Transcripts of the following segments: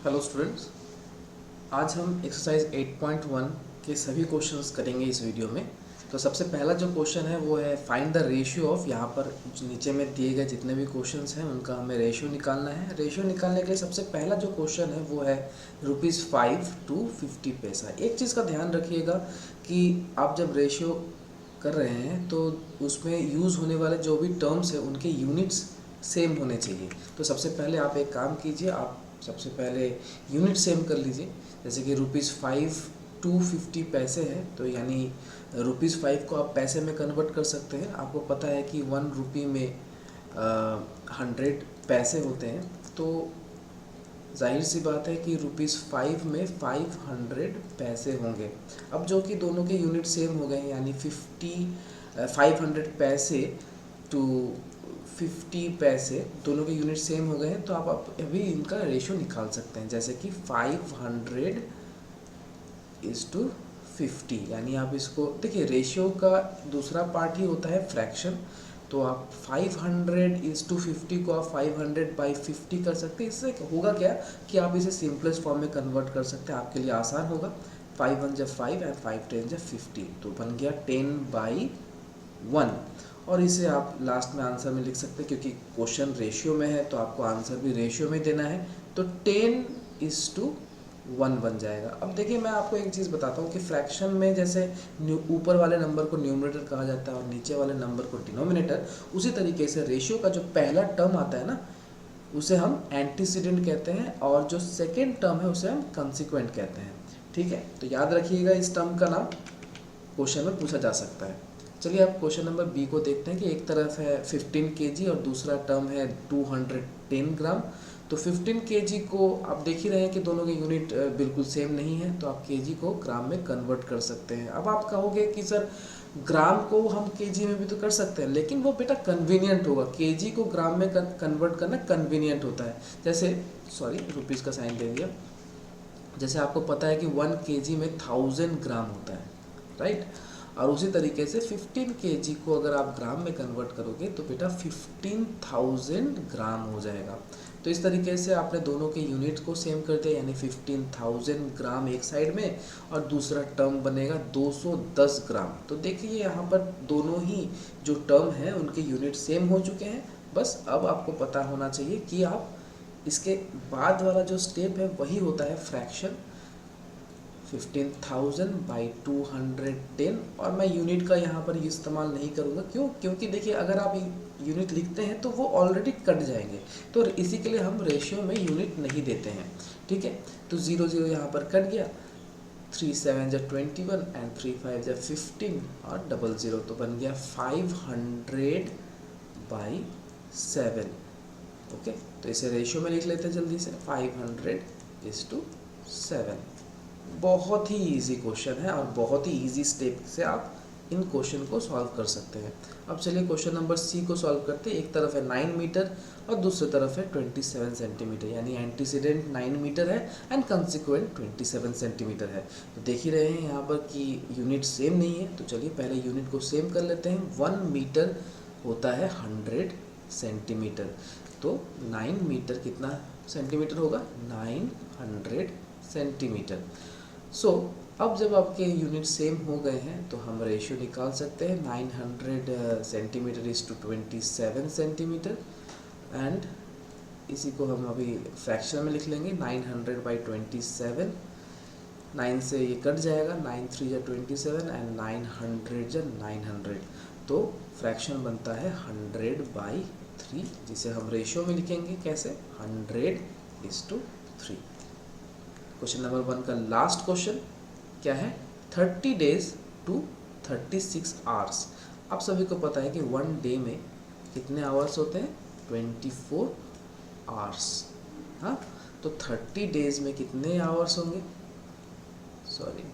Hello students, आज हम exercise 8.1 के सभी क्वेश्चंस करेंगे इस वीडियो में। तो सबसे पहला जो क्वेश्चन है वो है फाइंड द रेशियो ऑफ, यहाँ पर नीचे में दिए गए जितने भी क्वेश्चंस हैं उनका हमें रेशियो निकालना है। रेशियो निकालने के लिए सबसे पहला जो क्वेश्चन है वो है ₹5 to 50 पैसा। एक चीज़ का ध्यान रखिएगा कि आप जब रेशियो कर रहे हैं तो उसमें यूज़ होने वाले जो भी टर्म्स हैं उनके यूनिट्स सेम होने चाहिए। तो सबसे पहले आप एक काम कीजिए, आप सबसे पहले यूनिट सेम कर लीजिए। जैसे कि ₹5 to 50 पैसे है, तो यानी ₹5 को आप पैसे में कन्वर्ट कर सकते हैं। आपको पता है कि 1 रुपये में 100 पैसे होते हैं, तो जाहिर सी बात है कि ₹5 में 500 पैसे होंगे। अब जो कि दोनों के यूनिट सेम हो गए, यानी 500 पैसे टू 50 पैसे दोनों के यूनिट सेम हो गए हैं, तो आप अभी इनका रेशियो निकाल सकते हैं। जैसे कि 500:50, यानी आप इसको देखिए, रेशियो का दूसरा पार्ट ही होता है फ्रैक्शन। तो आप 500:50 को आप 500/50 कर सकते हैं। इससे होगा क्या कि आप इसे सिंपलेस्ट फॉर्म में कन्वर्ट कर सकते हैं, आपके लिए आसान होगा। 5 1 = 5 एंड 5 10 = 50, तो बन गया 10/1। और इसे आप लास्ट में आंसर में लिख सकते हैं, क्योंकि क्वेश्चन रेशियो में है तो आपको आंसर भी रेशियो में देना है, तो 10:1 बन जाएगा। अब देखिए, मैं आपको एक चीज़ बताता हूँ कि फ्रैक्शन में जैसे ऊपर वाले नंबर को न्यूमरेटर कहा जाता है और नीचे वाले नंबर को डिनोमिनेटर, उसी तरीके से रेशियो का जो पहला टर्म आता है ना, उसे हम एंटीसीडेंट कहते हैं, और जो सेकेंड टर्म है उसे हम कंसिक्वेंट कहते हैं। ठीक है, तो याद रखिएगा, इस टर्म का नाम क्वेश्चन में पूछा जा सकता है। चलिए आप क्वेश्चन नंबर बी को देखते हैं कि एक तरफ है 15 kg और दूसरा टर्म है 210 ग्राम। तो 15 kg को आप देख ही रहे हैं कि दोनों के यूनिट बिल्कुल सेम नहीं है, तो आप kg को ग्राम में कन्वर्ट कर सकते हैं। अब आप कहोगे कि सर ग्राम को हम kg में भी तो कर सकते हैं, लेकिन वो बेटा कन्वीनियंट होगा। kg को ग्राम में कन्वर्ट करना कन्वीनियंट होता है। जैसे रुपीज़ का साइन दे दिया। जैसे आपको पता है कि 1 kg में 1000 ग्राम होता है, राइट। और उसी तरीके से 15 kg को अगर आप ग्राम में कन्वर्ट करोगे तो बेटा 15,000 ग्राम हो जाएगा। तो इस तरीके से आपने दोनों के यूनिट को सेम कर दिया, यानी 15,000 ग्राम एक साइड में और दूसरा टर्म बनेगा 210 ग्राम। तो देखिए, यहाँ पर दोनों ही जो टर्म हैं उनके यूनिट सेम हो चुके हैं। बस अब आपको पता होना चाहिए कि आप इसके बाद वाला जो स्टेप है वही होता है फ्रैक्शन। 15,000/210, और मैं यूनिट का यहाँ पर इस्तेमाल नहीं करूँगा। क्यों? क्योंकि देखिए, अगर आप यूनिट लिखते हैं तो वो ऑलरेडी कट जाएंगे, तो इसी के लिए हम रेशियो में यूनिट नहीं देते हैं। ठीक है, तो 0 0 यहाँ पर कट गया, 3 7 = 21 एंड 3 5 = 15 और 00, तो बन गया 500/7। ओके, तो इसे रेशियो में लिख लेते हैं जल्दी से, 500:7। बहुत ही इजी क्वेश्चन है और बहुत ही इजी स्टेप से आप इन क्वेश्चन को सॉल्व कर सकते हैं। अब चलिए क्वेश्चन नंबर सी को सॉल्व करते हैं। एक तरफ है 9 मीटर और दूसरी तरफ है 27 सेंटीमीटर, यानी एंटीसीडेंट 9 मीटर है एंड कंसिक्वेंट 27 सेंटीमीटर है। तो देख ही रहे हैं यहाँ पर कि यूनिट सेम नहीं है, तो चलिए पहले यूनिट को सेम कर लेते हैं। 1 मीटर होता है 100 सेंटीमीटर, तो 9 मीटर कितना सेंटीमीटर होगा? 900 सेंटीमीटर। अब जब आपके यूनिट सेम हो गए हैं तो हम रेशियो निकाल सकते हैं। 900 centimetre is to 27 centimetre, and इसी को हम अभी फ्रैक्शन में लिख लेंगे। 900/27, 9 से ये कट जाएगा, 9 3 = 27 एंड 900 = 900, तो फ्रैक्शन बनता है 100/3, जिसे हम रेशियो में लिखेंगे कैसे? 100:3। क्वेश्चन नंबर 1 का लास्ट क्वेश्चन क्या है? 30 days to 36 hours। आप सभी को पता है कि 1 डे में कितने आवर्स होते हैं? 24 आवर्स। हाँ, तो 30 डेज में कितने आवर्स होंगे?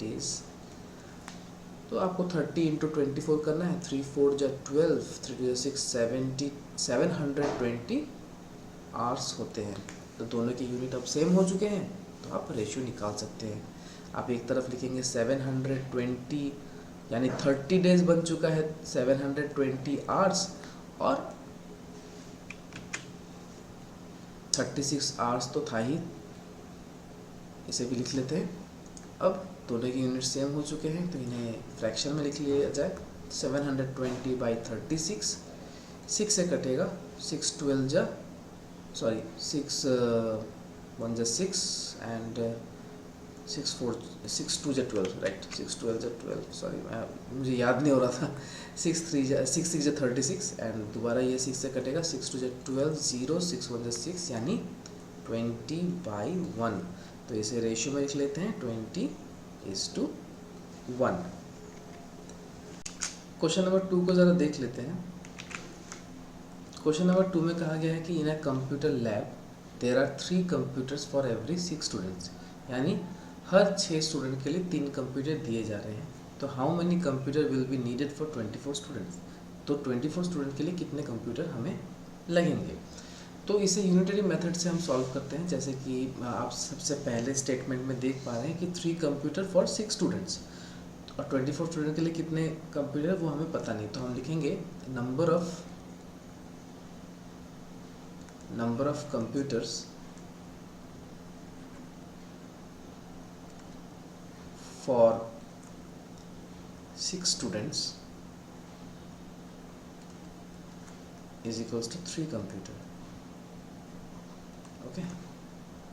डेज। तो आपको 30 × 24 करना है। 3 4 = 12, 3 2 = 6, 720 आवर्स होते हैं। तो दोनों के यूनिट अब सेम हो चुके हैं, तो आप रेशियो निकाल सकते हैं। आप एक तरफ लिखेंगे 720, यानी 30 डेज बन चुका है 720 आवर्स, और 36 आवर्स तो था ही, इसे भी लिख लेते हैं। अब दोनों की यूनिट सेम हो चुके हैं तो इन्हें फ्रैक्शन में लिख लिया जाए। 720/36, 6 से कटेगा, 6 12 जा सॉरी 6 1 जा 6 एंड 6 2 जा 12, राइट, 6 12 जा 12, सॉरी मुझे याद नहीं हो रहा था। 6 6 जा 36 एंड दोबारा ये 6 से कटेगा, 6 2 जा 12, 0 6 1 जा 6 यानी 20/1। तो इसे रेशियो में लिख लेते हैं 20:1। क्वेश्चन नंबर 2 को ज़रा देख लेते हैं। क्वेश्चन नंबर 2 में कहा गया है कि in a computer lab there are 3 computers for every 6 students, यानी हर 6 स्टूडेंट के लिए 3 कंप्यूटर दिए जा रहे हैं। तो how many computer will be needed for 24 students, तो 24 स्टूडेंट के लिए कितने कंप्यूटर हमें लगेंगे। तो इसे यूनिटरी मेथड से हम सॉल्व करते हैं। जैसे कि आप सबसे पहले स्टेटमेंट में देख पा रहे हैं कि 3 कंप्यूटर फॉर 6 स्टूडेंट्स, और 24 स्टूडेंट के लिए कितने कंप्यूटर वो हमें पता नहीं। तो हम लिखेंगे number of computers for 6 students is equals to 3 computer. Okay,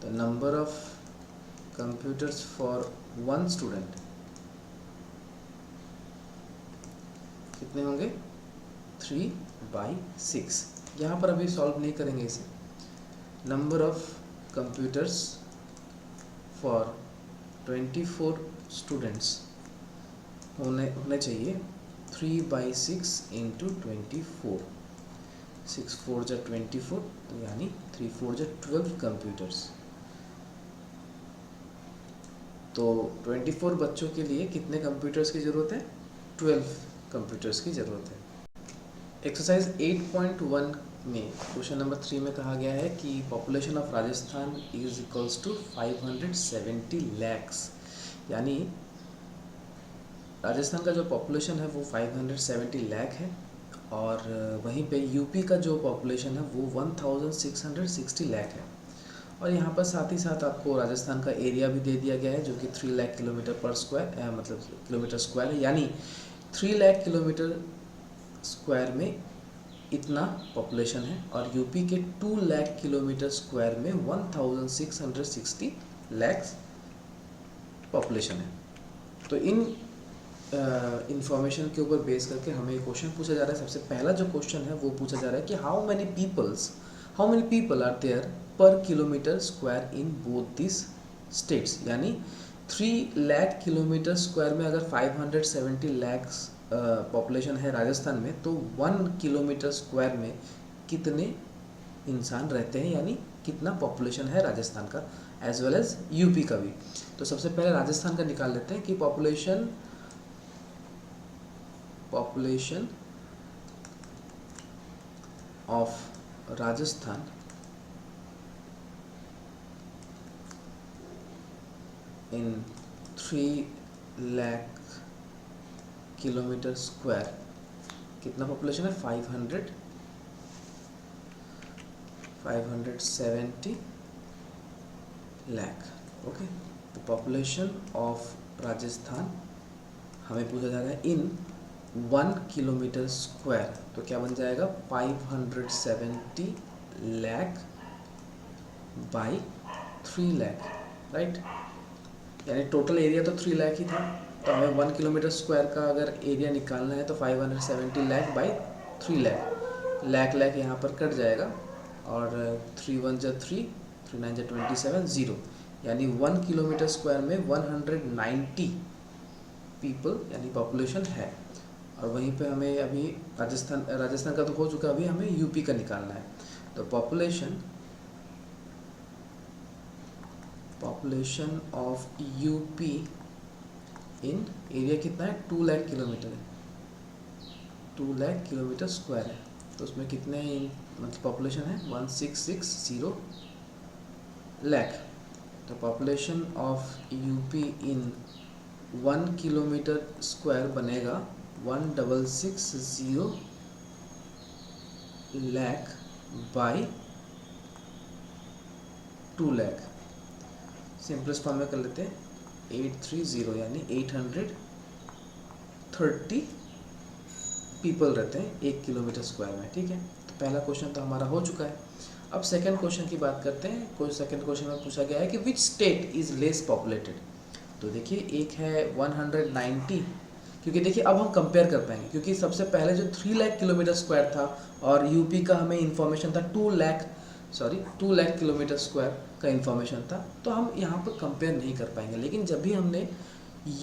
the number of computers for 1 student कितने होंगे, 3/6। यहाँ पर अभी सॉल्व नहीं करेंगे इसे। Number of computers for 24 students होने चाहिए 3/6 इंटू 24, 6 4 जा 24, तो यानी 3 4 जा 12 कंप्यूटर्स। तो 24 बच्चों के लिए कितने कंप्यूटर्स की ज़रूरत है, 12 कंप्यूटर्स की ज़रूरत है। एक्सरसाइज 8.1 में क्वेश्चन नंबर 3 में कहा गया है कि population of Rajasthan is equals to 570 lakhs, यानी राजस्थान का जो पॉपुलेशन है वो 570 लाख है, और वहीं पे यूपी का जो पॉपुलेशन है वो 1660 लाख है। और यहाँ पर साथ ही साथ आपको राजस्थान का एरिया भी दे दिया गया है जो कि 3 लाख किलोमीटर पर स्क्वायर मतलब किलोमीटर स्क्वायर है, यानी 3 लाख किलोमीटर स्क्वायर में इतना पॉपुलेशन है, और यूपी के 2 लाख किलोमीटर स्क्वायर में 1660 लाख पॉपुलेशन है। तो इन इंफॉर्मेशन के ऊपर बेस करके हमें एक क्वेश्चन पूछा जा रहा है। सबसे पहला जो क्वेश्चन है वो पूछा जा रहा है कि how many people are there per kilometre square in both this states, यानी 3 लाख किलोमीटर स्क्वायर में अगर 570 लाख पॉपुलेशन है राजस्थान में, तो 1 किलोमीटर स्क्वायर में कितने इंसान रहते हैं, यानी कितना पॉपुलेशन है राजस्थान का एज वेल एज यूपी का भी। तो सबसे पहले राजस्थान का निकाल लेते हैं कि population of Rajasthan in 3 lakh kilometre square कितना पॉपुलेशन है, 570 लाख। ओके, तो पॉपुलेशन ऑफ राजस्थान हमें पूछा जा रहा है इन 1 किलोमीटर स्क्वायर, तो क्या बन जाएगा 570 लाख बाई 3 लाख, राइट। यानी टोटल एरिया तो 3 लाख ही था, तो हमें 1 किलोमीटर स्क्वायर का अगर एरिया निकालना है तो 570 लाख बाई 3 लाख, लाख यहाँ पर कट जाएगा, और 3 1 जा 3, 3 9 जा 27, 0, यानी 1 किलोमीटर स्क्वायर में 190 पीपल यानी पॉपुलेशन है। और वहीं पे हमें अभी राजस्थान का तो हो चुका, अभी हमें यूपी का निकालना है। तो population of UP in area कितना है, 2 लाख किलोमीटर है, 2 लाख किलोमीटर स्क्वायर है, तो उसमें कितने मतलब पॉपुलेशन है 1660 लाख। तो population of UP in 1 kilometre square बनेगा 1660 lakh by 2 lakh. Simplest form में कर लेते हैं 830 यानी 830 पीपल रहते हैं 1 किलोमीटर स्क्वायर में, ठीक है। तो पहला क्वेश्चन तो हमारा हो चुका है। अब सेकंड क्वेश्चन की बात करते हैं। सेकंड क्वेश्चन में पूछा गया है कि which state is less populated. तो देखिए एक है 190, क्योंकि देखिए अब हम कंपेयर कर पाएंगे, क्योंकि सबसे पहले जो 3 लाख किलोमीटर स्क्वायर था और यूपी का हमें इन्फॉर्मेशन था 2 लाख किलोमीटर स्क्वायर का इन्फॉर्मेशन था, तो हम यहाँ पर कंपेयर नहीं कर पाएंगे। लेकिन जब भी हमने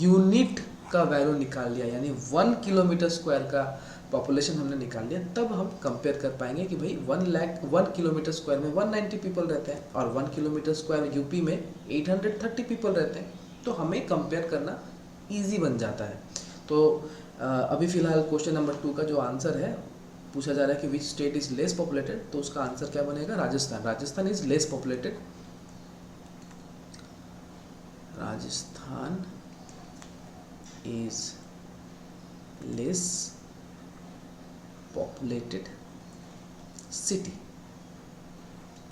यूनिट का वैल्यू निकाल लिया, यानी 1 किलोमीटर स्क्वायर का पॉपुलेशन हमने निकाल लिया, तब हम कंपेयर कर पाएंगे कि भाई 1 किलोमीटर स्क्वायर में 190 पीपल रहते हैं और 1 किलोमीटर स्क्वायर यूपी में 830 पीपल रहते हैं, तो हमें कंपेयर करना ईजी बन जाता है। तो अभी फ़िलहाल क्वेश्चन नंबर 2 का जो आंसर है, पूछा जा रहा है कि which state is less populated, तो उसका आंसर क्या बनेगा? Rajasthan. Rajasthan is less populated. Rajasthan is less populated city.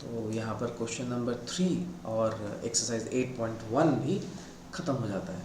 तो यहाँ पर क्वेश्चन नंबर 3 और एक्सरसाइज 8.1 भी ख़त्म हो जाता है।